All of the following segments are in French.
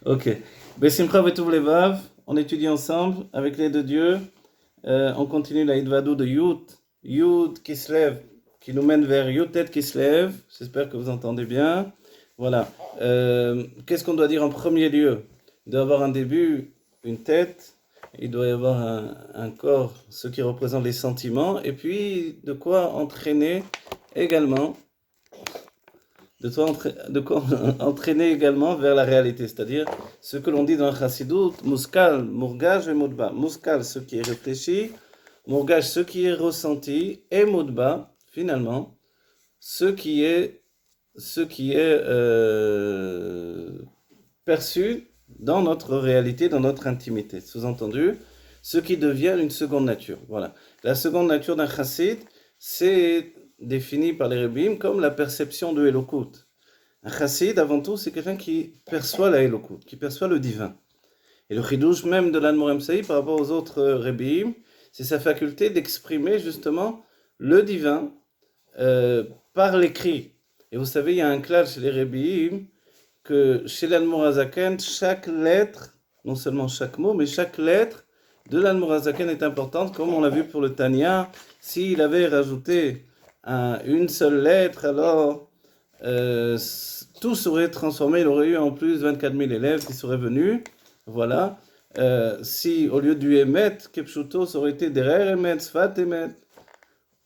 Ok. Besimcha v'tuv levav, on étudie ensemble avec l'aide de Dieu. On continue la Hidvadou de Yud qui se lève, qui nous mène vers Yud tête qui se lève. J'espère que vous entendez bien. Voilà. Qu'est-ce qu'on doit dire en premier lieu? Il doit y avoir un début, une tête. Il doit y avoir un corps, ce qui représente les sentiments. Et puis, de quoi entraîner également de quoi entraîner également vers la réalité, c'est-à-dire ce que l'on dit dans le Chassidut, Muskal, Mourgaj et Moudba. Muskal, ce qui est réfléchi, Mourgaj, ce qui est ressenti, et Moudba, finalement, ce qui est perçu dans notre réalité, dans notre intimité. Sous-entendu, ce qui devient une seconde nature. Voilà. La seconde nature d'un chassid, c'est défini par les Rebbeim comme la perception de Elokut. Un chassid, avant tout, c'est quelqu'un qui perçoit la Elokut, qui perçoit le divin. Et le chidouche même de l'Admor Emsaï par rapport aux autres Rebbeim, c'est sa faculté d'exprimer justement le divin par l'écrit. Et vous savez, il y a un clash chez les Rebbeim que chez l'Admor Hazaken, chaque lettre, non seulement chaque mot, mais chaque lettre de l'Admor Hazaken est importante, comme on l'a vu pour le Tanya. S'il avait rajouté une seule lettre, alors tout serait transformé. Il aurait eu en plus 24 000 élèves qui seraient venus. Voilà. Si au lieu du Emet, Kepshuto, ça aurait été Derer Emet, Sfat Emet.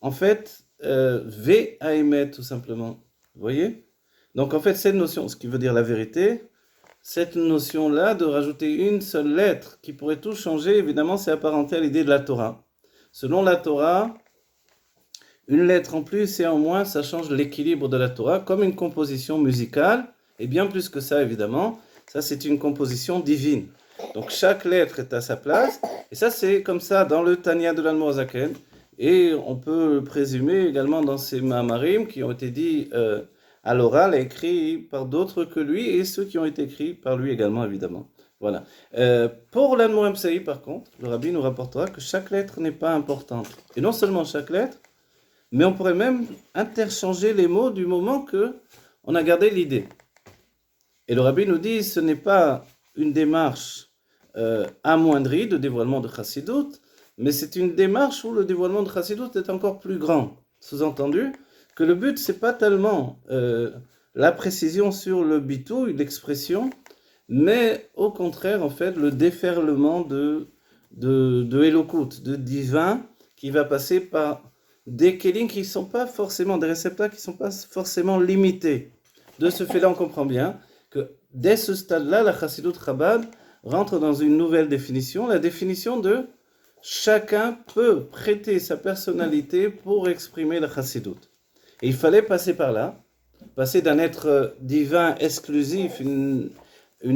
En fait, Ve à Emet, tout simplement. Vous voyez? Donc en fait, cette notion, ce qui veut dire la vérité, cette notion-là de rajouter une seule lettre qui pourrait tout changer, évidemment, c'est apparenté à l'idée de la Torah. Selon la Torah, une lettre en plus et en moins, ça change l'équilibre de la Torah, comme une composition musicale, et bien plus que ça, évidemment. Ça, c'est une composition divine. Donc chaque lettre est à sa place, et ça, c'est comme ça dans le Tanya de l'Admor Hazaken, et on peut présumer également dans ces Mahamarim qui ont été dits à l'oral, écrits par d'autres que lui, et ceux qui ont été écrits par lui également, évidemment. Voilà. Pour l'Admor Emsaï, par contre, le rabbi nous rapportera que chaque lettre n'est pas importante. Et non seulement chaque lettre, mais on pourrait même interchanger les mots du moment que on a gardé l'idée. Et le rabbi nous dit, ce n'est pas une démarche amoindrie de dévoilement de Chassidut, mais c'est une démarche où le dévoilement de Chassidut est encore plus grand. Sous-entendu que le but, c'est pas tellement la précision sur le bitouille, l'expression, mais au contraire, en fait, le déferlement de Elokut, de divin, qui va passer par des kelim qui ne sont pas forcément, des réceptacles qui ne sont pas forcément limités. De ce fait-là, on comprend bien que dès ce stade-là, la Chassidut Chabad rentre dans une nouvelle définition, la définition de chacun peut prêter sa personnalité pour exprimer la Chassidut. Et il fallait passer par là, passer d'un être divin exclusif, une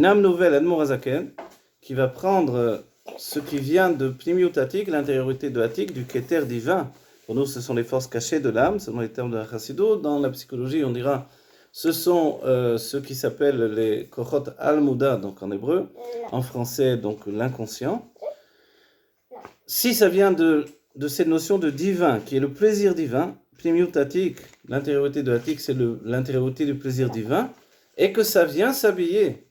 âme nouvelle, Admor Hazaken, qui va prendre ce qui vient de Pnimiut Atik, l'intériorité de Atik, du Keter divin. Pour nous, ce sont les forces cachées de l'âme, selon les termes de la Chassidut. Dans la psychologie, on dira, ce sont ceux qui s'appellent les Kochot Al-Muda, donc en hébreu, en français, donc l'inconscient. Si ça vient de cette notion de divin, qui est le plaisir divin, Pnimiut Atik, l'intériorité de Atik, c'est l'intériorité du plaisir divin, et que ça vient s'habiller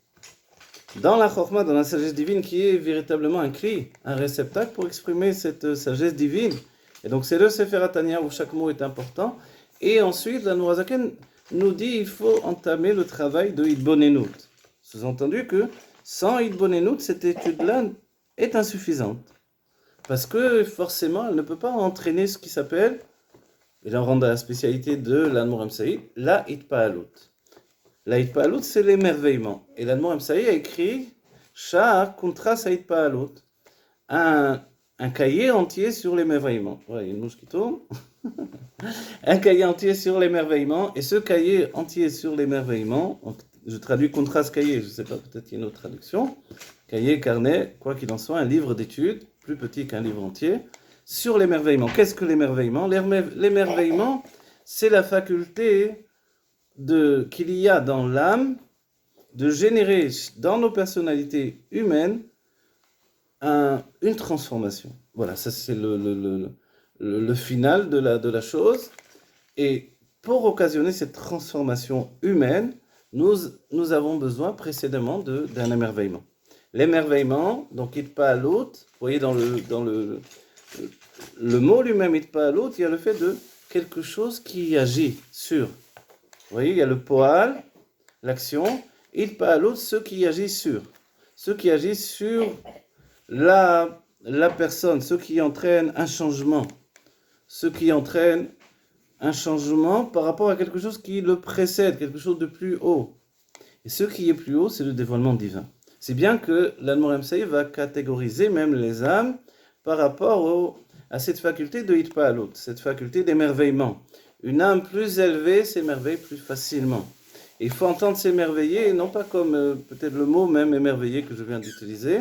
dans la Chorma, dans la sagesse divine, qui est véritablement un cri, un réceptacle pour exprimer cette sagesse divine. Et donc c'est le Sefer HaTanya où chaque mot est important. Et ensuite, l'Admor Hazaken nous dit qu'il faut entamer le travail de Hitbonenut. Sous-entendu que sans Hitbonenut, cette étude-là est insuffisante. Parce que forcément, elle ne peut pas entraîner ce qui s'appelle, et là on rentre à la spécialité de l'Admor Emsaï, la Hitpa'alut. La Hitpa'alut, c'est l'émerveillement. Et l'Admor Emsaï a écrit Sha'ar Kuntras Hitpa'alut, un cahier entier sur l'émerveillement. Voilà, il y a une mouche qui tourne. Un cahier entier sur l'émerveillement. Et ce cahier entier sur l'émerveillement, je traduis contraste cahier, je ne sais pas, peut-être qu'il y a une autre traduction. Cahier, carnet, quoi qu'il en soit, un livre d'études, plus petit qu'un livre entier, sur l'émerveillement. Qu'est-ce que l'émerveillement? L'émerveillement, c'est la faculté qu'il y a dans l'âme de générer dans nos personnalités humaines une transformation. Voilà, ça c'est le final de la chose. Et pour occasionner cette transformation humaine, nous avons besoin précédemment d'un émerveillement. L'émerveillement, donc Itpa'alut, vous voyez dans le mot lui-même Itpa'alut, il y a le fait de quelque chose qui agit sur. Vous voyez, il y a le poal, l'action, Itpa'alut, ce qui agit sur. Ce qui agit sur la personne, ce qui entraîne un changement. Ce qui entraîne un changement par rapport à quelque chose qui le précède, quelque chose de plus haut. Et ce qui est plus haut, c'est le dévoilement divin. C'est bien que l'Admor Saïd va catégoriser même les âmes par rapport à cette faculté de Hitpa'alut, cette faculté d'émerveillement. Une âme plus élevée s'émerveille plus facilement. Et il faut entendre s'émerveiller, non pas comme peut-être le mot même émerveillé que je viens d'utiliser.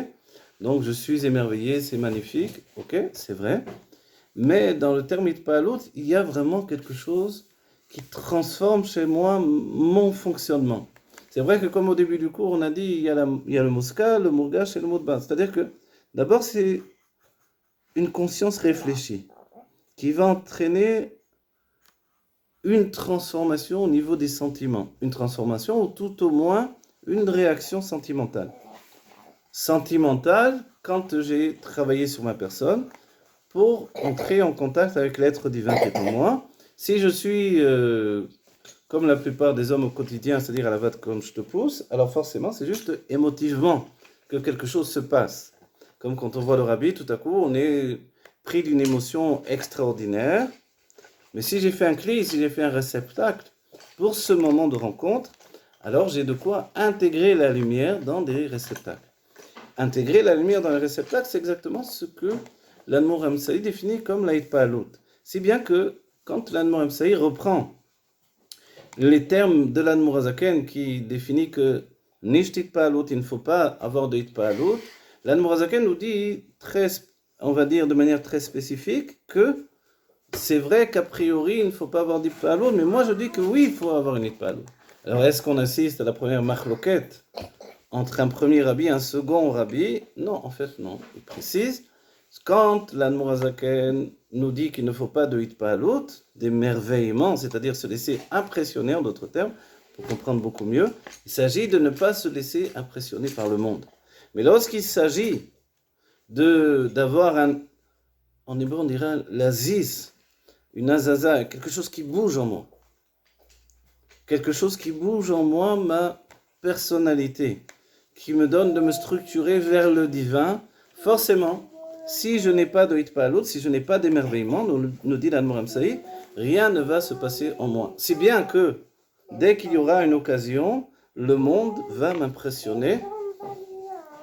Donc je suis émerveillé, c'est magnifique, ok, c'est vrai. Mais dans le terme Hitpa'alut, il y a vraiment quelque chose qui transforme chez moi mon fonctionnement. C'est vrai que comme au début du cours, on a dit, il y a le Mouska, le Mourgash et le Moudbas. C'est-à-dire que d'abord, c'est une conscience réfléchie qui va entraîner une transformation au niveau des sentiments. Une transformation ou tout au moins une réaction sentimentale. Sentimentale quand j'ai travaillé sur ma personne pour entrer en contact avec l'être divin qui est en moi. Si je suis comme la plupart des hommes au quotidien, c'est-à-dire à la vade comme je te pousse, alors forcément c'est juste émotivement que quelque chose se passe. Comme quand on voit le rabbi, tout à coup on est pris d'une émotion extraordinaire. Mais si j'ai fait un cli, si j'ai fait un réceptacle pour ce moment de rencontre, alors j'ai de quoi intégrer la lumière dans des réceptacles. Intégrer la lumière dans les réceptacles, c'est exactement ce que l'Admor Saïd définit comme la Hitpa'alut. Si bien que quand l'Admor Saïd reprend les termes de l'Admor Hazaken qui définit que Nisht Hitpa'alut, il ne faut pas avoir de Hitpa'alut, l'Admor Hazaken nous dit, on va dire de manière très spécifique, que c'est vrai qu'a priori il ne faut pas avoir d'Hitpa'alut, mais moi je dis que oui, il faut avoir une Hitpa'alut. Alors est-ce qu'on assiste à la première machloket entre un premier rabbi et un second rabbi? Non, en fait non. Il précise, quand l'Admor Hazaken nous dit qu'il ne faut pas de Hitpa'alut, d'émerveillement, c'est-à-dire se laisser impressionner, en d'autres termes, pour comprendre beaucoup mieux, il s'agit de ne pas se laisser impressionner par le monde. Mais lorsqu'il s'agit d'avoir en hébreu on dirait l'azis, une azaza, quelque chose qui bouge en moi. Quelque chose qui bouge en moi, ma personnalité, qui me donne de me structurer vers le divin. Forcément, si je n'ai pas de Hitpa'alut, si je n'ai pas d'émerveillement, nous dit l'Admor Saïd, rien ne va se passer en moi. Si bien que, dès qu'il y aura une occasion, le monde va m'impressionner,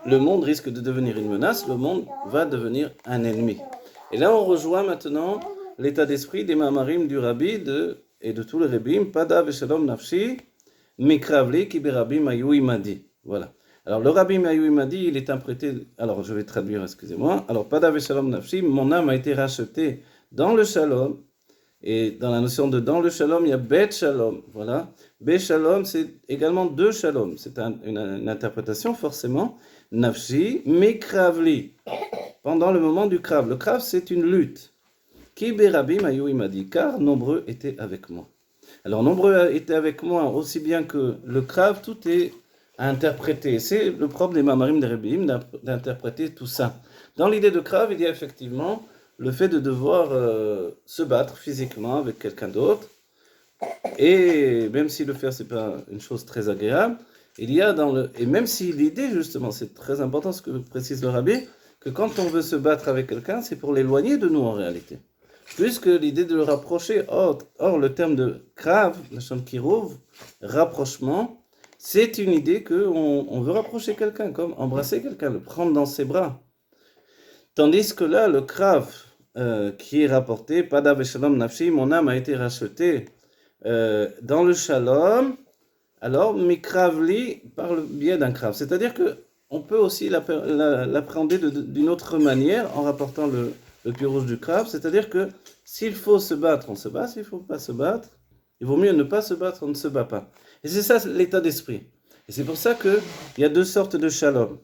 le monde risque de devenir une menace, le monde va devenir un ennemi. Et là, on rejoint maintenant l'état d'esprit des mamarim du rabbi et de tous les rabbim, Pada veshalom nafshi, mikravli ki berabim ayu imadi. Voilà. Alors, le rabbi ayu imadi, il est interprété, alors je vais traduire, excusez-moi. Alors, Pada veshalom nafshi, mon âme a été rachetée dans le shalom. Et dans la notion de dans le shalom, il y a bet shalom. Voilà. Bet shalom, c'est également deux shalom. C'est une interprétation, forcément. Nafshi, mikravli. Pendant le moment du krav. Le krav, c'est une lutte. Ki berabim ayu imadi, car nombreux étaient avec moi. Alors, nombreux étaient avec moi, aussi bien que le krav, tout est à interpréter. C'est le propre des mamarim des rabbim d'interpréter tout ça. Dans l'idée de krav, il y a effectivement le fait de devoir se battre physiquement avec quelqu'un d'autre. Et même si le faire, c'est pas une chose très agréable, il y a et même si l'idée, justement, c'est très important ce que précise le rabbi, que quand on veut se battre avec quelqu'un, c'est pour l'éloigner de nous en réalité. Plus que l'idée de le rapprocher. Or le terme de krav, la chambre qui rouvre, rapprochement, c'est une idée qu'on veut rapprocher quelqu'un, comme embrasser quelqu'un, le prendre dans ses bras. Tandis que là, le krav qui est rapporté, Pada veshalom nafshi, mon âme a été rachetée dans le shalom, alors mikravli par le biais d'un krav. C'est-à-dire qu'on peut aussi l'appréhender d'une autre manière en rapportant le pied rouge du krav, c'est-à-dire que s'il faut se battre, on se bat, s'il ne faut pas se battre, il vaut mieux ne pas se battre, on ne se bat pas. Et c'est ça l'état d'esprit. Et c'est pour ça qu'il y a deux sortes de shalom.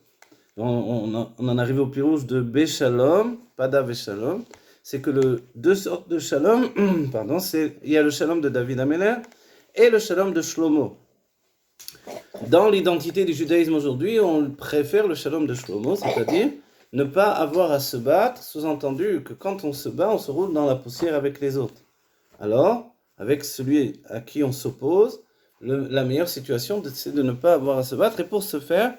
On en arrive au pied rouge de Beshalom, Pada Veshalom. C'est que deux sortes de shalom, pardon, il y a le shalom de David Améler et le shalom de Shlomo. Dans l'identité du judaïsme aujourd'hui, on préfère le shalom de Shlomo, c'est-à-dire ne pas avoir à se battre, sous-entendu que quand on se bat, on se roule dans la poussière avec les autres. Alors, avec celui à qui on s'oppose, la meilleure situation, c'est de ne pas avoir à se battre. Et pour ce faire,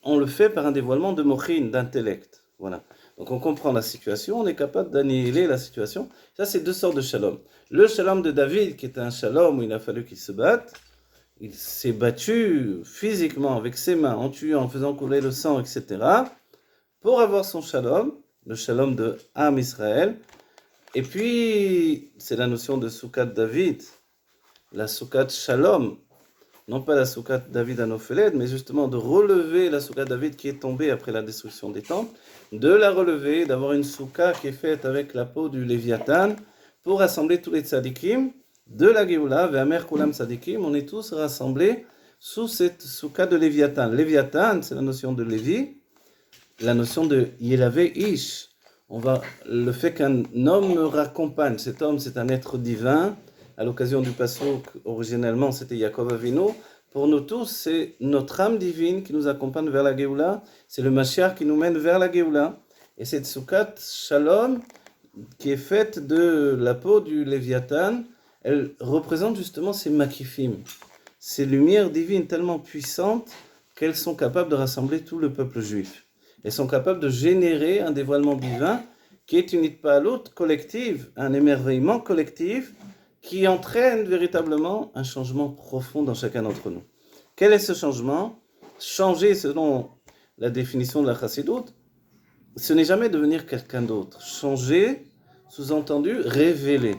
on le fait par un dévoilement de mochin, d'intellect. Voilà. Donc on comprend la situation, on est capable d'annihiler la situation. Ça, c'est deux sortes de shalom. Le shalom de David, qui est un shalom où il a fallu qu'il se batte, il s'est battu physiquement avec ses mains, en tuant, en faisant couler le sang, etc., pour avoir son shalom, le shalom de Am Israël. Et puis, c'est la notion de Soukat David, la Soukat Shalom, non pas la Soukat David à Nopheled, mais justement de relever la Soukat David qui est tombée après la destruction des temples, de la relever, d'avoir une Souka qui est faite avec la peau du Léviathan, pour rassembler tous les tzadikim de la Géoula, Ve'amer Kulam Tzadikim, on est tous rassemblés sous cette Souka de Léviathan. Léviathan, c'est la notion de Lévi, la notion de Yelavé Ish. Le fait qu'un homme me raccompagne, cet homme c'est un être divin, à l'occasion du Passouk, originellement c'était Yaakov Avinu, pour nous tous c'est notre âme divine qui nous accompagne vers la Géoula, c'est le Mashiach qui nous mène vers la Géoula, et cette Soukat Shalom, qui est faite de la peau du Léviathan, elle représente justement ces makifim, ces lumières divines tellement puissantes qu'elles sont capables de rassembler tout le peuple juif. Elles sont capables de générer un dévoilement divin qui est une itpalut collective, un émerveillement collectif qui entraîne véritablement un changement profond dans chacun d'entre nous. Quel est ce changement? Changer selon la définition de la chassidoute, ce n'est jamais devenir quelqu'un d'autre. Changer, sous-entendu, révéler.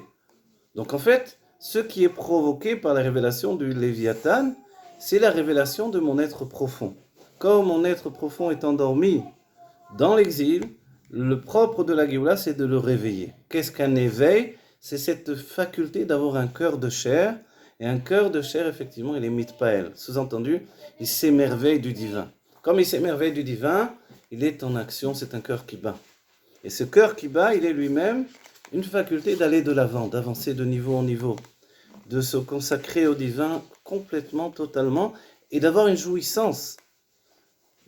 Donc en fait, ce qui est provoqué par la révélation du Léviathan, c'est la révélation de mon être profond. Comme mon être profond est endormi dans l'exil, le propre de la Géoula, c'est de le réveiller. Qu'est-ce qu'un éveil? C'est cette faculté d'avoir un cœur de chair. Et un cœur de chair, effectivement, il est mitpael. Sous-entendu, il s'émerveille du divin. Comme il s'émerveille du divin, il est en action, c'est un cœur qui bat. Et ce cœur qui bat, il est lui-même une faculté d'aller de l'avant, d'avancer de niveau en niveau, de se consacrer au divin complètement, totalement, et d'avoir une jouissance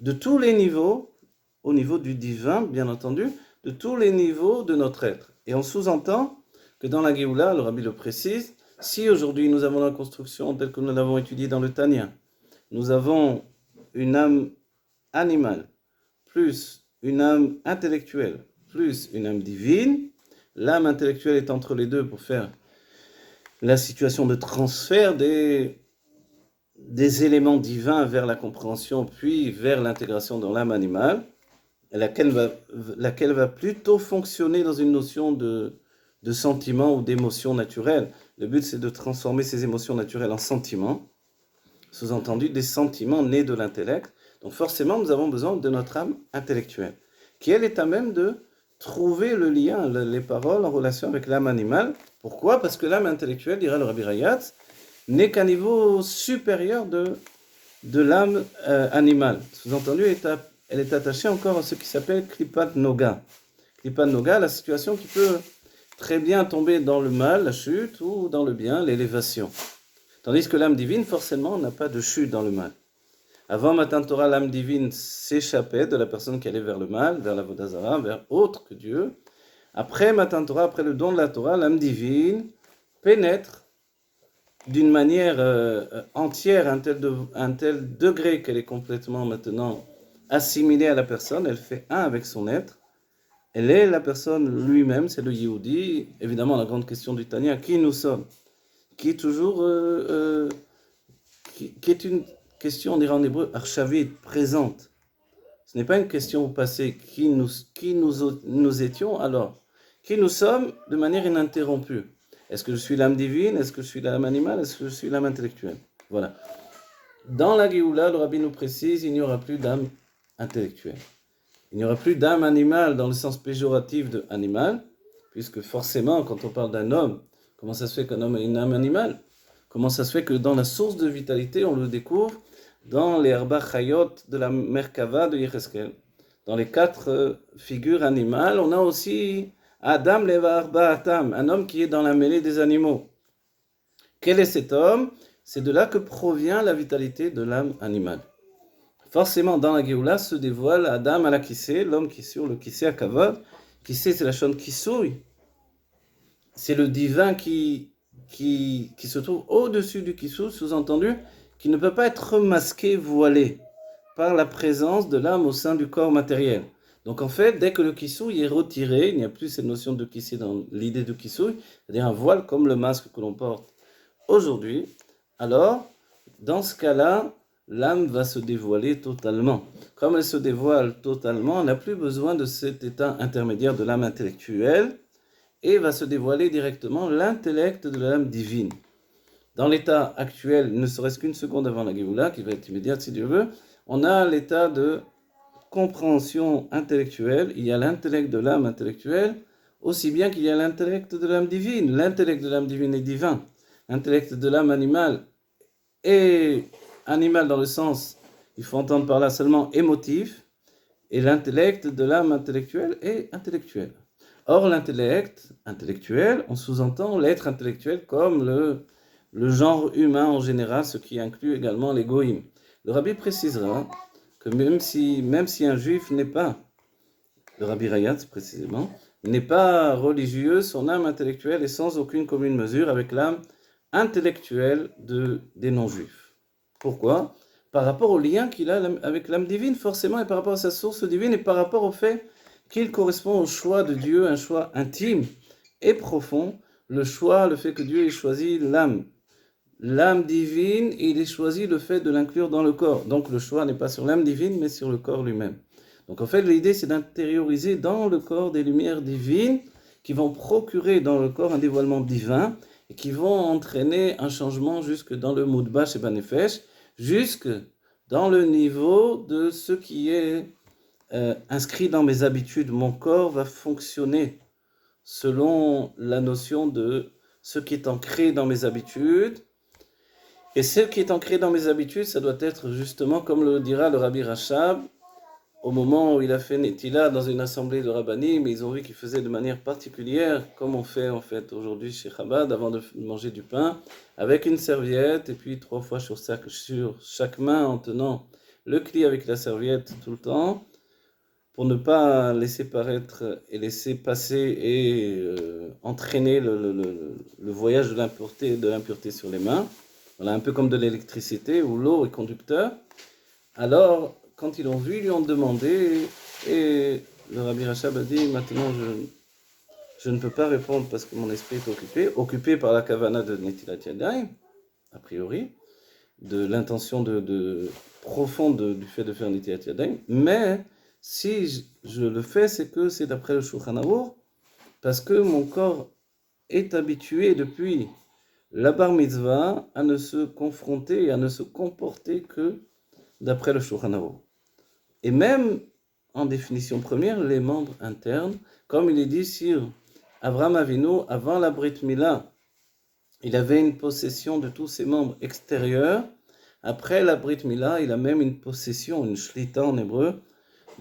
de tous les niveaux, au niveau du divin, bien entendu, de tous les niveaux de notre être. Et on sous-entend que dans la Géoula, le Rabbi le précise, si aujourd'hui nous avons la construction telle que nous l'avons étudiée dans le Tanya, nous avons une âme animale, plus une âme intellectuelle, plus une âme divine, l'âme intellectuelle est entre les deux pour faire la situation de transfert des éléments divins vers la compréhension, puis vers l'intégration dans l'âme animale, laquelle va plutôt fonctionner dans une notion de sentiment ou d'émotion naturelle. Le but, c'est de transformer ces émotions naturelles en sentiments, sous-entendu des sentiments nés de l'intellect. Donc forcément, nous avons besoin de notre âme intellectuelle, qui elle est à même de trouver le lien, les paroles en relation avec l'âme animale. Pourquoi? Parce que l'âme intellectuelle, dira le Rabbi Rayatz, n'est qu'un niveau supérieur de l'âme animale. Sous-entendu, elle est attachée encore à ce qui s'appelle Klipat Noga. Klipat Noga, la situation qui peut très bien tomber dans le mal, la chute, ou dans le bien, l'élévation. Tandis que l'âme divine, forcément, n'a pas de chute dans le mal. Avant Matan Torah, l'âme divine s'échappait de la personne qui allait vers le mal, vers la Vodazara, vers autre que Dieu. Après Matan Torah, après le don de la Torah, l'âme divine pénètre d'une manière entière, un tel degré qu'elle est complètement maintenant assimilée à la personne, elle fait un avec son être, elle est la personne lui-même, c'est le Yehudi, évidemment la grande question du Tanya, qui nous sommes, qui est toujours, qui est une question, on dirait en hébreu, archavit, présente. Ce n'est pas une question au passé, qui nous étions alors, qui nous sommes de manière ininterrompue. Est-ce que je suis l'âme divine? Est-ce que je suis l'âme animale? Est-ce que je suis l'âme intellectuelle? Voilà. Dans la Géoula, le Rabbi nous précise, il n'y aura plus d'âme intellectuelle. Il n'y aura plus d'âme animale dans le sens péjoratif de animal, puisque forcément, quand on parle d'un homme, comment ça se fait qu'un homme ait une âme animale? Comment ça se fait que dans la source de vitalité, on le découvre dans les Arba Chayot de la Merkava de Yecheskel? Dans les 4 figures animales, on a aussi Adam Leva Arba Atam, un homme qui est dans la mêlée des animaux. Quel est cet homme? c'est de là que provient la vitalité de l'âme animale. Forcément, dans la Géoula se dévoile Adam à la Kissé, l'homme qui est sur le Kissé à Kavod. Kissé, c'est la chaîne qui souille. C'est le divin qui se trouve au-dessus du Kissou, sous-entendu, qui ne peut pas être masqué, voilé par la présence de l'âme au sein du corps matériel. Donc en fait, dès que le Kissou est retiré, il n'y a plus cette notion de Kissé dans l'idée de Kissou, c'est-à-dire un voile comme le masque que l'on porte aujourd'hui. Alors, dans ce cas-là, l'âme va se dévoiler totalement. Comme elle se dévoile totalement, elle n'a plus besoin de cet état intermédiaire de l'âme intellectuelle et va se dévoiler directement l'intellect de l'âme divine. Dans l'état actuel, ne serait-ce qu'une seconde avant la Géoula, qui va être immédiate si Dieu veut, on a l'état de compréhension intellectuelle, il y a l'intellect de l'âme intellectuelle, aussi bien qu'il y a l'intellect de l'âme divine. L'intellect de l'âme divine est divin. L'intellect de l'âme animale est animal dans le sens, il faut entendre par là seulement émotif, et l'intellect de l'âme intellectuelle est intellectuel. Or, l'intellect intellectuel, on sous-entend l'être intellectuel comme le genre humain en général, ce qui inclut également l'égoïme. Le rabbi précisera que même si un juif n'est pas, le rabbi Rayatz précisément, n'est pas religieux, son âme intellectuelle est sans aucune commune mesure avec l'âme intellectuelle des non-juifs. Pourquoi ? Par rapport au lien qu'il a avec l'âme divine, forcément, et par rapport à sa source divine, et par rapport au fait qu'il correspond au choix de Dieu, un choix intime et profond, le fait que Dieu ait choisi l'âme divine, et il ait choisi le fait de l'inclure dans le corps. Donc le choix n'est pas sur l'âme divine, mais sur le corps lui-même. Donc en fait, l'idée, c'est d'intérioriser dans le corps des lumières divines qui vont procurer dans le corps un dévoilement divin et qui vont entraîner un changement jusque dans le Moudbash et Banefesh, jusque dans le niveau de ce qui est inscrit dans mes habitudes. Mon corps va fonctionner selon la notion de ce qui est ancré dans mes habitudes. Et ce qui est ancré dans mes habitudes, ça doit être justement, comme le dira le Rabbi Rachab, au moment où il a fait Netila dans une assemblée de rabbanim, ils ont vu qu'il faisait de manière particulière, comme on fait en fait aujourd'hui chez Chabad, avant de manger du pain, avec une serviette, et puis 3 fois sur chaque main, en tenant le cli avec la serviette tout le temps, pour ne pas laisser paraître et laisser passer et entraîner le voyage de l'impureté sur les mains. Voilà, un peu comme de l'électricité où l'eau est conducteur. Alors, quand ils l'ont vu, ils lui ont demandé, et le Rabbi Rachab a dit, maintenant je ne peux pas répondre parce que mon esprit est occupé par la kavana de Netilat Yadayim, a priori, de l'intention profonde du fait de faire Netilat Yadayim, mais si je le fais, c'est que c'est d'après le Shulchan Arour, parce que mon corps est habitué depuis la bar mitzvah à ne se confronter et à ne se comporter que d'après le Shulchan Arour. Et même, en définition première, les membres internes, comme il est dit sur Avraham Avinu, avant la Brit Mila, il avait une possession de tous ses membres extérieurs. Après la Brit Mila, il a même une possession, une shlita en hébreu,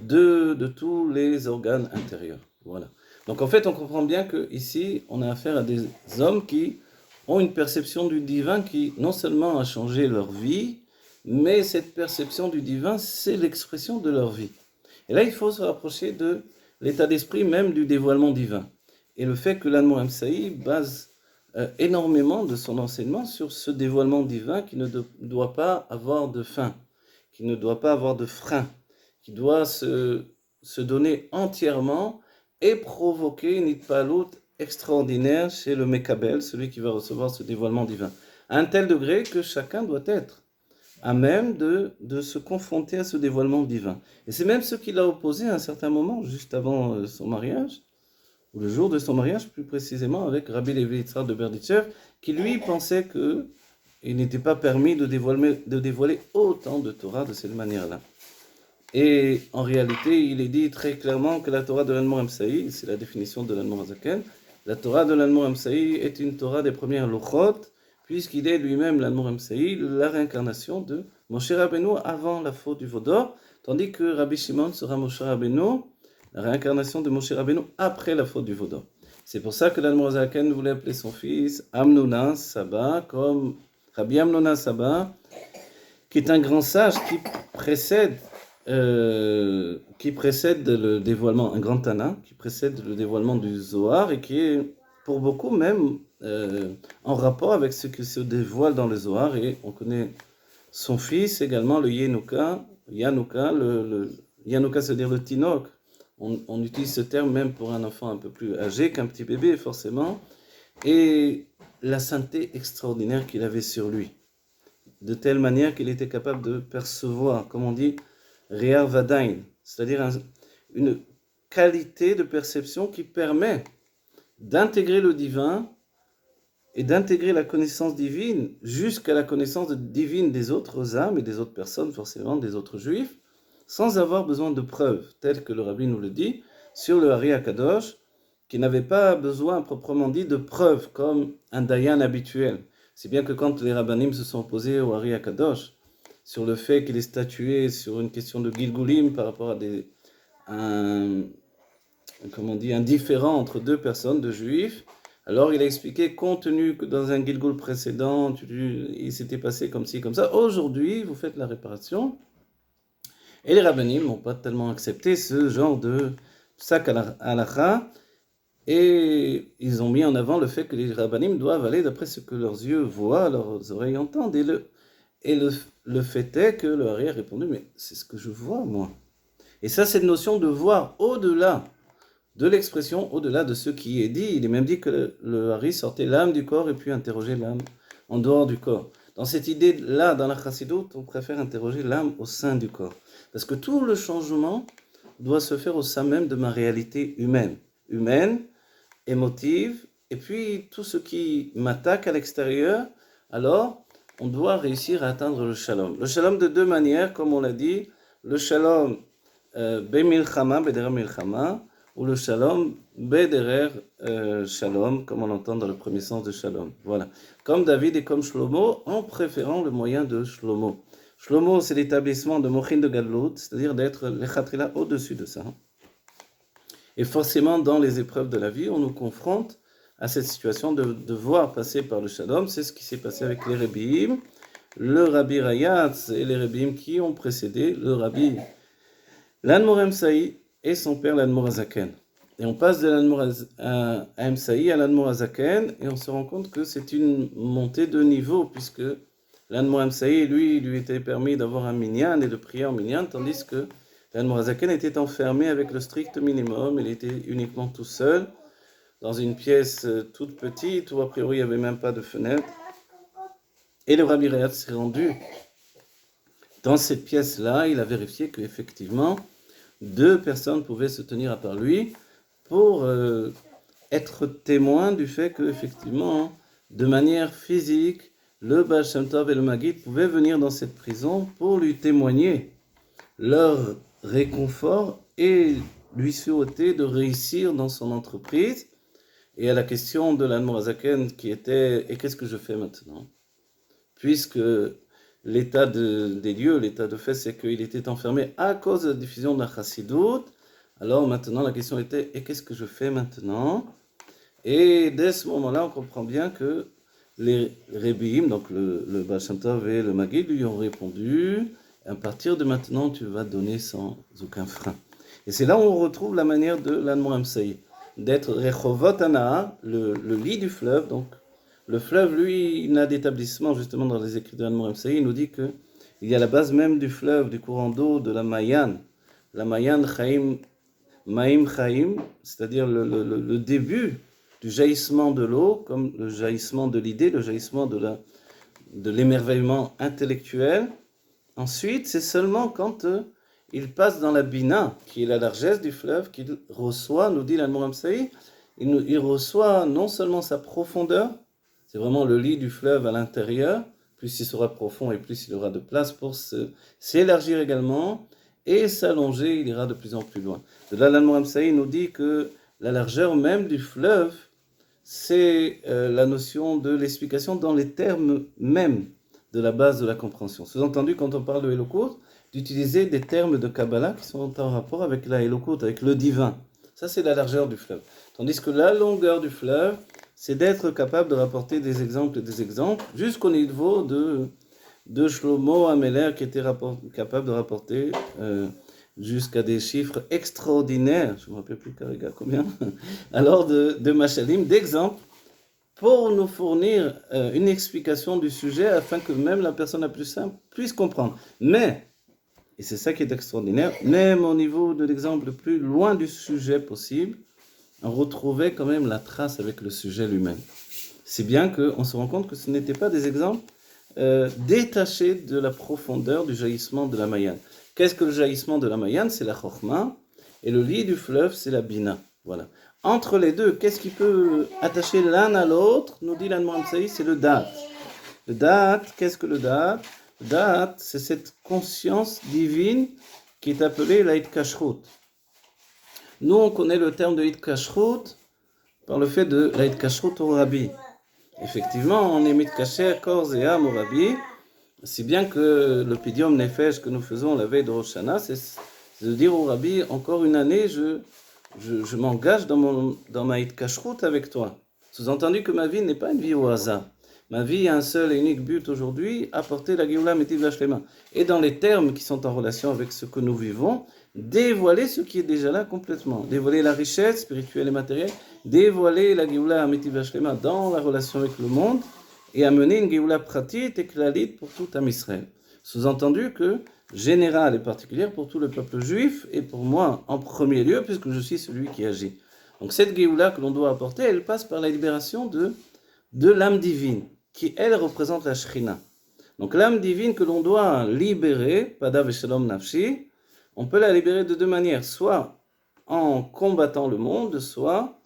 de tous les organes intérieurs. Voilà. Donc en fait, on comprend bien qu'ici, on a affaire à des hommes qui ont une perception du divin qui non seulement a changé leur vie, mais cette perception du divin, c'est l'expression de leur vie. Et là, il faut se rapprocher de l'état d'esprit même du dévoilement divin. Et le fait que l'Admor Amsaï base énormément de son enseignement sur ce dévoilement divin qui ne doit pas avoir de fin, qui ne doit pas avoir de frein, qui doit se donner entièrement et provoquer une itpalut extraordinaire chez le Mekabel, celui qui va recevoir ce dévoilement divin. À un tel degré que chacun doit être à même de se confronter à ce dévoilement divin. Et c'est même ce qu'il a opposé à un certain moment, juste avant son mariage, ou le jour de son mariage, plus précisément, avec Rabbi Levi Yitzhak de Berditchev, qui lui pensait qu'il n'était pas permis de dévoiler autant de Torah de cette manière-là. Et en réalité, il est dit très clairement que la Torah de l'Admor Amsaï, c'est la définition de l'Admor Hazaken, la Torah de l'Admor Amsaï est une Torah des premières Luchot, puisqu'il est lui-même l'Admor Amsaï, la réincarnation de Moshe Rabbeinu avant la faute du Vaudor, tandis que Rabbi Shimon sera Moshe Rabbeinu, la réincarnation de Moshe Rabbeinu après la faute du Vaudor. C'est pour ça que l'Admor Hazaken voulait appeler son fils Amnuna, Saba, comme Rabbi Amnona Saba, qui est un grand sage qui précède le dévoilement, un grand Tana, qui précède le dévoilement du Zohar et qui est pour beaucoup même en rapport avec ce qui se dévoile dans le Zohar. Et on connaît son fils également, le Yanouka. Yanouka, c'est-à-dire le Tinok. On utilise ce terme même pour un enfant un peu plus âgé qu'un petit bébé, forcément. Et la sainteté extraordinaire qu'il avait sur lui, de telle manière qu'il était capable de percevoir, comme on dit, Réa Vadain, c'est-à-dire une qualité de perception qui permet d'intégrer le divin et d'intégrer la connaissance divine jusqu'à la connaissance divine des autres âmes et des autres personnes, forcément des autres juifs, sans avoir besoin de preuves, telles que le rabbi nous le dit, sur le Hari Akadosh, qui n'avait pas besoin proprement dit de preuves comme un dayan habituel. C'est bien que quand les rabbanim se sont opposés au Hari Akadosh, sur le fait qu'il est statué sur une question de Gilgulim par rapport à un différend entre deux personnes, deux juifs, alors il a expliqué, compte tenu que dans un Gilgul précédent, il s'était passé comme ci, comme ça, aujourd'hui vous faites la réparation. Et les rabbanim n'ont pas tellement accepté ce genre de sac halakha, et ils ont mis en avant le fait que les rabbanim doivent aller d'après ce que leurs yeux voient, leurs oreilles entendent. Et le fait est que le Hari a répondu, mais c'est ce que je vois, moi. Et ça, c'est une notion de voir au-delà de l'expression, au-delà de ce qui est dit. Il est même dit que le Hari sortait l'âme du corps et puis interrogeait l'âme en dehors du corps. Dans cette idée-là, dans la Chassidoute, on préfère interroger l'âme au sein du corps. Parce que tout le changement doit se faire au sein même de ma réalité humaine. Humaine, émotive, et puis tout ce qui m'attaque à l'extérieur, alors on doit réussir à atteindre le shalom. Le shalom de deux manières, comme on l'a dit, le shalom be-milchama, bederer milchama, ou le shalom bederer shalom, comme on l'entend dans le premier sens de shalom. Voilà. Comme David et comme Shlomo, en préférant le moyen de Shlomo. Shlomo, c'est l'établissement de Mochin de Gadlut, c'est-à-dire d'être l'Echatrila au-dessus de ça. Et forcément, dans les épreuves de la vie, on nous confronte à cette situation de devoir passer par le Shalom. C'est ce qui s'est passé avec les Rebbeim, le Rabbi Rayatz et les Rebbeim qui ont précédé le Rabbi l'Admor Emsaï et son père l'Admor Azaken. Et on passe de l'Admor Emsaï à l'Admor Azaken et on se rend compte que c'est une montée de niveau puisque l'Admor Emsaï, lui était permis d'avoir un minyan et de prier en minyan, tandis que l'Admor Azaken était enfermé avec le strict minimum, il était uniquement tout seul, dans une pièce toute petite, où a priori il n'y avait même pas de fenêtre. Et le Rabbi Rayat s'est rendu dans cette pièce-là, il a vérifié qu'effectivement, deux personnes pouvaient se tenir à part lui pour être témoins du fait qu'effectivement, de manière physique, le Baal Shem Tov et le Maggid pouvaient venir dans cette prison pour lui témoigner leur réconfort et lui souhaiter de réussir dans son entreprise. Et à la question de l'Admor Azaken qui était « Et qu'est-ce que je fais maintenant ?» Puisque l'état des lieux, l'état de fait, c'est qu'il était enfermé à cause de la diffusion de la Chassidoute. Alors maintenant, la question était « Et qu'est-ce que je fais maintenant ?» Et dès ce moment-là, on comprend bien que les Rebbeim, donc le Baal Shem Tov et le Maggid, lui ont répondu « À partir de maintenant, tu vas donner sans aucun frein. » Et c'est là où on retrouve la manière de l'Admor Emsaï, d'être Rechovot Hana, le lit du fleuve. Donc, le fleuve, lui, il n'a d'établissement, justement, dans les écrits de l'Admor Emsaï, il nous dit qu'il y a la base même du fleuve, du courant d'eau, de la Mayan Chaim, Maim Chaim, c'est-à-dire le début du jaillissement de l'eau, comme le jaillissement de l'idée, le jaillissement de l'émerveillement intellectuel. Ensuite, c'est seulement quand il passe dans la Bina, qui est la largesse du fleuve, qu'il reçoit, nous dit l'Admor Emsaï, il reçoit non seulement sa profondeur, c'est vraiment le lit du fleuve à l'intérieur, plus il sera profond et plus il aura de place pour s'élargir également, et s'allonger, il ira de plus en plus loin. De là, l'Admor Emsaï nous dit que la largeur même du fleuve, c'est la notion de l'explication dans les termes même de la base de la compréhension. Sous-entendu, quand on parle de Elokut, d'utiliser des termes de Kabbalah qui sont en rapport avec la Elokut, avec le divin. Ça, c'est la largeur du fleuve. Tandis que la longueur du fleuve, c'est d'être capable de rapporter des exemples et des exemples, jusqu'au niveau de Shlomo Ameler, qui était capable de rapporter jusqu'à des chiffres extraordinaires, je ne me rappelle plus Kariga combien, alors de Machalim, d'exemples, pour nous fournir une explication du sujet afin que même la personne la plus simple puisse comprendre. Mais, et c'est ça qui est extraordinaire, même au niveau de l'exemple le plus loin du sujet possible, on retrouvait quand même la trace avec le sujet lui-même. C'est bien qu'on se rend compte que ce n'étaient pas des exemples détachés de la profondeur du jaillissement de la Mayane. Qu'est-ce que le jaillissement de la Mayane? C'est la Chokhmah, et le lit du fleuve, c'est la Bina. Voilà. Entre les deux, qu'est-ce qui peut attacher l'un à l'autre? Nous dit l'Anne Mohamsaï, c'est le Da'at. Le Da'at, qu'est-ce que le Da'at? Le Da'at, c'est cette conscience divine qui est appelée la Hitkashrut. Nous, on connaît le terme de Hitkashrut par le fait de la Hitkashrut au Rabbi. Effectivement, on est mitkacher corps et âme au Rabbi, si bien que le Pidium Nefesh que nous faisons la veille de Rosh Hashanah, c'est de dire au Rabbi, encore une année, je m'engage dans ma Hitkashrut avec toi. Sous-entendu que ma vie n'est pas une vie au hasard. Ma vie a un seul et unique but aujourd'hui, apporter la Géoula Métiv Vashlema. Et dans les termes qui sont en relation avec ce que nous vivons, dévoiler ce qui est déjà là complètement. Dévoiler la richesse spirituelle et matérielle, dévoiler la Géoula Métiv Vashlema dans la relation avec le monde, et amener une Géoula pratique et klalite pour tout Am Israël. Sous-entendu que générale et particulière pour tout le peuple juif, et pour moi en premier lieu, puisque je suis celui qui agit. Donc cette Géoula que l'on doit apporter, elle passe par la libération de l'âme divine, qui elle représente la Shrina. Donc l'âme divine que l'on doit libérer, Pada Veshalom Nafshi, on peut la libérer de deux manières, soit en combattant le monde, soit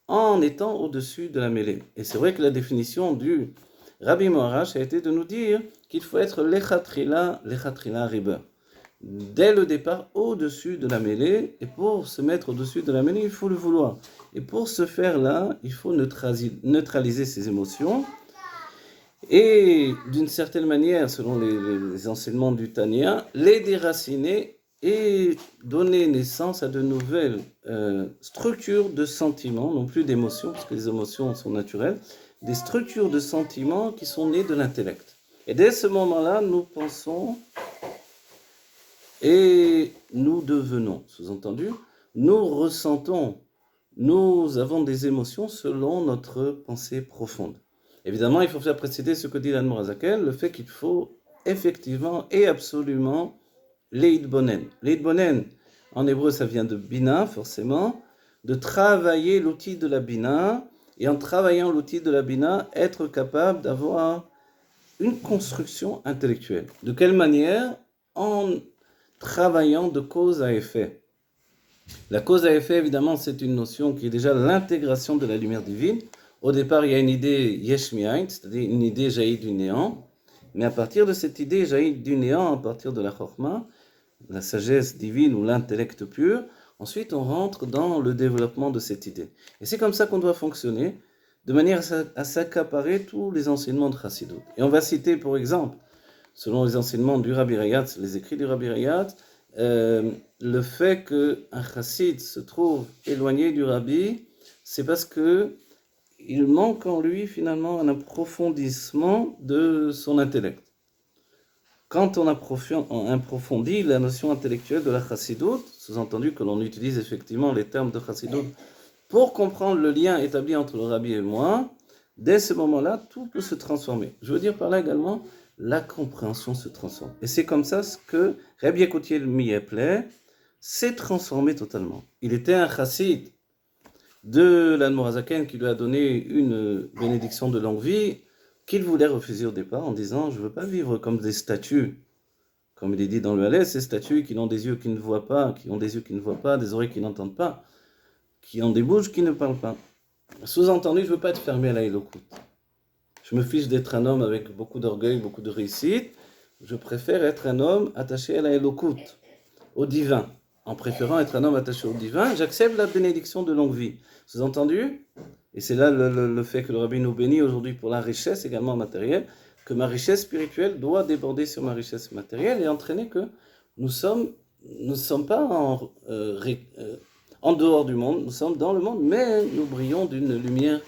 en étant au-dessus de la mêlée. Et c'est vrai que la définition du Rabbi Moharach a été de nous dire qu'il faut être lechatrila riber. Dès le départ, au-dessus de la mêlée, et pour se mettre au-dessus de la mêlée, il faut le vouloir. Et pour ce faire-là, il faut neutraliser ses émotions, et d'une certaine manière, selon les enseignements du Tanya, les déraciner et donner naissance à de nouvelles structures de sentiments, non plus d'émotions, parce que les émotions sont naturelles, des structures de sentiments qui sont nées de l'intellect. Et dès ce moment-là, nous pensons et nous devenons, sous-entendu, nous ressentons, nous avons des émotions selon notre pensée profonde. Évidemment, il faut faire préciser ce que dit l'Admor Hazakel, le fait qu'il faut effectivement et absolument l'Eidbonen. L'Eidbonen, en hébreu, ça vient de Bina, forcément, de travailler l'outil de la Bina, et en travaillant l'outil de la Bina, être capable d'avoir une construction intellectuelle. De quelle manière? En travaillant de cause à effet. La cause à effet, évidemment, c'est une notion qui est déjà l'intégration de la lumière divine. Au départ, il y a une idée yesh mi'ayin, c'est-à-dire une idée jaillie du néant. Mais à partir de cette idée jaillie du néant, à partir de la chokhmah, la sagesse divine ou l'intellect pur, ensuite on rentre dans le développement de cette idée. Et c'est comme ça qu'on doit fonctionner, de manière à s'accaparer tous les enseignements de Chassidut. Et on va citer, pour exemple, selon les enseignements du Rabbi Rayatz, les écrits du Rabbi Rayatz, le fait qu'un chassid se trouve éloigné du Rabbi, c'est parce que il manque en lui finalement un approfondissement de son intellect. Quand on approfondit la notion intellectuelle de la Chassidut, sous-entendu que l'on utilise effectivement les termes de Chassidut pour comprendre le lien établi entre le Rabbi et moi, dès ce moment-là, tout peut se transformer. Je veux dire par là également, la compréhension se transforme. Et c'est comme ça que Rabbi Yekoutiel Miyeple s'est transformé totalement. Il était un chassid de l'Admor Hazaken qui lui a donné une bénédiction de longue vie qu'il voulait refuser au départ en disant « Je ne veux pas vivre comme des statues ». Comme il est dit dans le Halès, ces statues qui ont des yeux qui ne voient pas, qui ont des yeux qui ne voient pas, des oreilles qui n'entendent pas, qui ont des bouches qui ne parlent pas. Sous-entendu, je ne veux pas être fermé à la Elokut. Je me fiche d'être un homme avec beaucoup d'orgueil, beaucoup de réussite. Je préfère être un homme attaché à la Elokut, au divin. En préférant être un homme attaché au divin, j'accepte la bénédiction de longue vie. Sous-entendu, et c'est là le fait que le Rabbi nous bénit aujourd'hui pour la richesse également matérielle, que ma richesse spirituelle doit déborder sur ma richesse matérielle et entraîner que nous ne sommes pas en dehors du monde, nous sommes dans le monde, mais nous brillons d'une lumière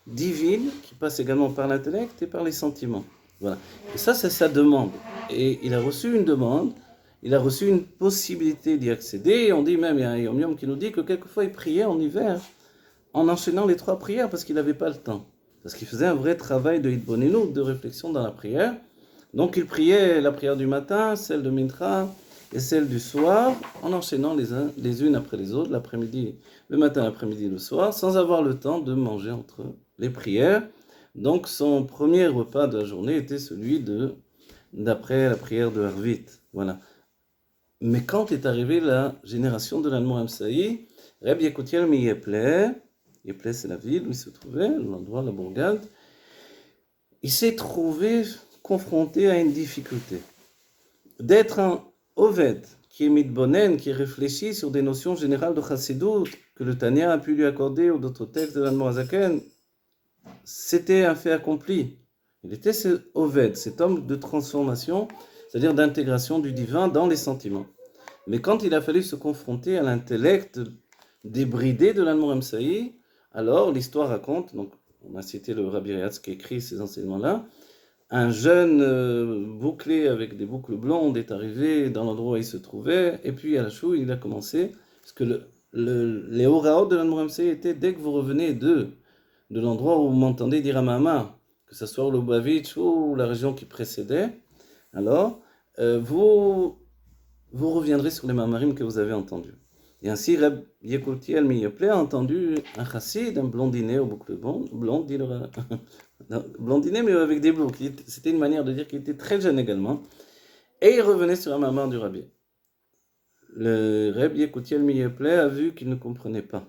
divine qui passe également par l'intellect et par les sentiments. Voilà. Et ça, c'est sa demande. Et il a reçu une demande, il a reçu une possibilité d'y accéder. Et on dit même, il y a un Yom Yom qui nous dit que quelquefois il priait en hiver en enchaînant les 3 prières parce qu'il n'avait pas le temps. Parce qu'il faisait un vrai travail de hitbonenu, de réflexion dans la prière. Donc il priait la prière du matin, celle de Mincha et celle du soir, en enchaînant les unes après les autres, l'après-midi, le matin, l'après-midi, le soir, sans avoir le temps de manger entre les prières. Donc son premier repas de la journée était celui d'après la prière de Harvit. Voilà. Mais quand est arrivée la génération de l'Admor Amsaï, Reb Yekutiel mi Yepleh, Yepleh c'est la ville où il se trouvait, l'endroit, la bourgade, il s'est trouvé confronté à une difficulté. D'être un Oved, qui est mitbonen, qui réfléchit sur des notions générales de Chassidut, que le Tanya a pu lui accorder ou d'autres textes de l'Admor Hazaken, c'était un fait accompli. Il était ce Oved, cet homme de transformation, c'est-à-dire d'intégration du divin dans les sentiments. Mais quand il a fallu se confronter à l'intellect débridé de l'Admor Amsaï, alors l'histoire raconte, donc on a cité le Rabbi Riatz qui écrit ces enseignements-là, un jeune bouclé avec des boucles blondes est arrivé dans l'endroit où il se trouvait, et puis à la chou, il a commencé, parce que les oraot de l'Admor Amsaï étaient, dès que vous revenez de l'endroit où vous m'entendez dire Amama, que ce soit au Lubavitch ou la région qui précédait, alors vous reviendrez sur les mamarim que vous avez entendus. Et ainsi, Reb Yekutiel mi Yepleh a entendu un chassid, un blondinet aux boucles blondes, blondinet mais avec des boucles. C'était une manière de dire qu'il était très jeune également. Et il revenait sur la maman du rabbi. Le Reb Yekutiel mi Yepleh a vu qu'il ne comprenait pas.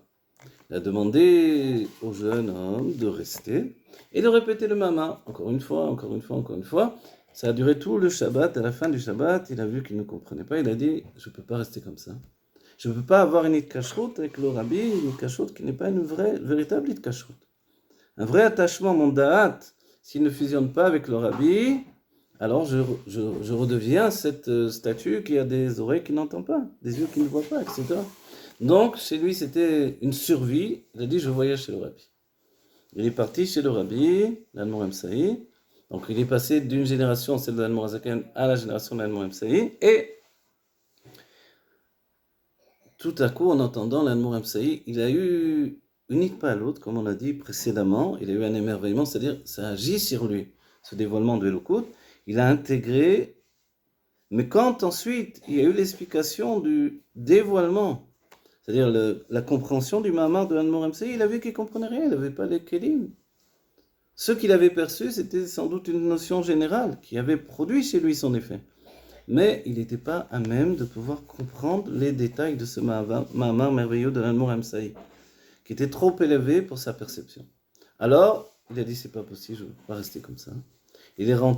Il a demandé au jeune homme de rester et de répéter le mama, encore une fois, encore une fois, encore une fois. Ça a duré tout le Shabbat. À la fin du Shabbat, il a vu qu'il ne comprenait pas. Il a dit, je ne peux pas rester comme ça. Je ne peux pas avoir une itkashrut avec le rabbi, une itkashrut qui n'est pas une véritable itkashrut. Un vrai attachement, mon da'at, s'il ne fusionne pas avec le rabbi, alors je redeviens cette statue qui a des oreilles qui n'entendent pas, des yeux qui ne voient pas, etc. Donc, chez lui, c'était une survie. Il a dit, je voyage chez le rabbi. Il est parti chez le rabbi, l'Admor Amsaï. Donc, il est passé d'une génération, celle de l'Admor Hazaken, à la génération de l'Admor Amsaï. Et tout à coup, en entendant l'Admor Amsaï, il a eu, unique pas à l'autre, comme on l'a dit précédemment, il a eu un émerveillement, c'est-à-dire ça agit sur lui, ce dévoilement de Elokut. Il a intégré, mais quand ensuite il y a eu l'explication du dévoilement, c'est-à-dire la compréhension du Mahamar de l'Admor Amsaï, il a vu qu'il ne comprenait rien, il n'avait pas les kelim. Ce qu'il avait perçu, c'était sans doute une notion générale qui avait produit chez lui son effet. Mais il n'était pas à même de pouvoir comprendre les détails de ce Mahamar merveilleux de l'Admor Amsaï, qui était trop élevé pour sa perception. Alors, il a dit, c'est pas possible, je ne peux pas rester comme ça. Il est rentré